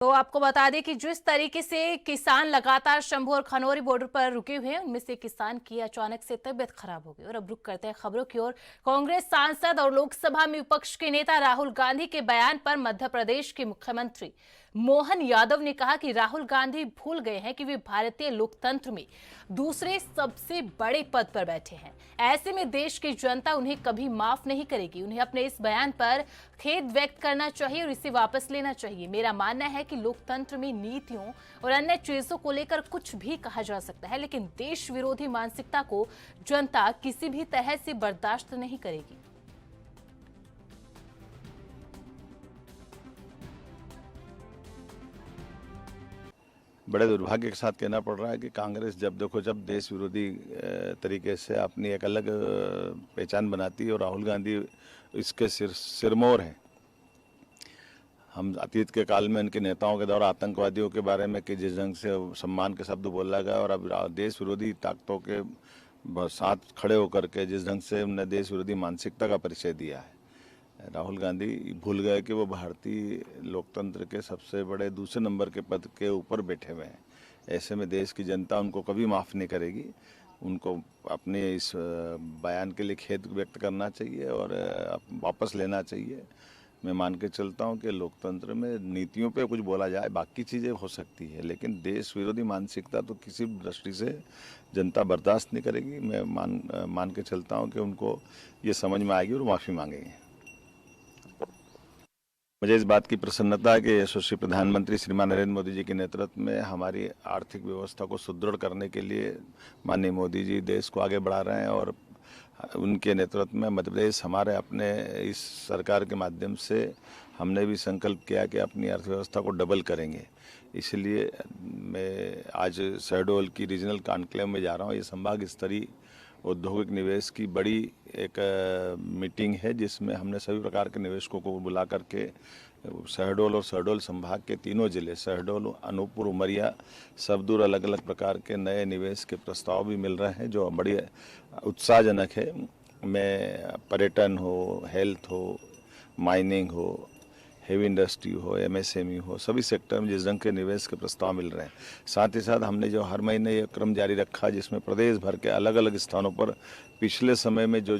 तो आपको बता दें कि जिस तरीके से किसान लगातार शंभू और खनौरी बॉर्डर पर रुके हुए हैं, उनमें से किसान की अचानक से तबीयत खराब हो गई। और अब रुक करते हैं खबरों की ओर। कांग्रेस सांसद और लोकसभा में विपक्ष के नेता राहुल गांधी के बयान पर मध्य प्रदेश के मुख्यमंत्री मोहन यादव ने कहा कि राहुल गांधी भूल गए हैं कि वे भारतीय लोकतंत्र में दूसरे सबसे बड़े पद पर बैठे हैं। ऐसे में देश की जनता उन्हें कभी माफ नहीं करेगी। उन्हें अपने इस बयान पर खेद व्यक्त करना चाहिए और इसे वापस लेना चाहिए। मेरा मानना है कि लोकतंत्र में नीतियों और अन्य चीजों को लेकर कुछ भी कहा जा सकता है, लेकिन देश विरोधी मानसिकता को जनता किसी भी तरह से बर्दाश्त नहीं करेगी। बड़े दुर्भाग्य के साथ कहना पड़ रहा है कि कांग्रेस जब देश विरोधी तरीके से अपनी एक अलग पहचान बनाती है और राहुल गांधी इसके सिरमौर हैं। हम अतीत के काल में इनके नेताओं के द्वारा आतंकवादियों के बारे में कि जिस ढंग से सम्मान के शब्द बोला गया और अब देश विरोधी ताकतों के साथ खड़े होकर के जिस ढंग से उन्होंने देश विरोधी मानसिकता का परिचय दिया है, राहुल गांधी भूल गए कि वो भारतीय लोकतंत्र के सबसे बड़े दूसरे नंबर के पद के ऊपर बैठे हुए हैं। ऐसे में देश की जनता उनको कभी माफ़ नहीं करेगी। उनको अपने इस बयान के लिए खेद व्यक्त करना चाहिए और वापस लेना चाहिए। मैं मान के चलता हूं कि लोकतंत्र में नीतियों पे कुछ बोला जाए, बाकी चीज़ें हो सकती है, लेकिन देश विरोधी मानसिकता तो किसी दृष्टि से जनता बर्दाश्त नहीं करेगी। मैं मान के चलता हूं कि उनको ये समझ में आएगी और माफ़ी मांगेंगे। मुझे इस बात की प्रसन्नता है कि यशस्वी प्रधानमंत्री श्रीमान नरेंद्र मोदी जी के नेतृत्व में हमारी आर्थिक व्यवस्था को सुदृढ़ करने के लिए माननीय मोदी जी देश को आगे बढ़ा रहे हैं और उनके नेतृत्व में मध्य प्रदेश हमारे अपने इस सरकार के माध्यम से हमने भी संकल्प किया कि अपनी अर्थव्यवस्था को डबल करेंगे। इसलिए मैं आज शहडोल की रीजनल कॉन्क्लेव में जा रहा हूँ। ये संभाग स्तरीय औद्योगिक निवेश की बड़ी एक मीटिंग है जिसमें हमने सभी प्रकार के निवेशकों को बुला करके शहडोल और शहडोल संभाग के तीनों जिले शहडोल, अनूपपुर, उमरिया सब दूर अलग अलग प्रकार के नए निवेश के प्रस्ताव भी मिल रहे हैं जो बड़ी उत्साहजनक है। मैं पर्यटन हो, हेल्थ हो, माइनिंग हो, हेवी इंडस्ट्री हो, एमएसएमई हो, सभी सेक्टर में जिस ढंग के निवेश के प्रस्ताव मिल रहे हैं, साथ ही साथ हमने जो हर महीने ये क्रम जारी रखा जिसमें प्रदेश भर के अलग अलग स्थानों पर पिछले समय में जो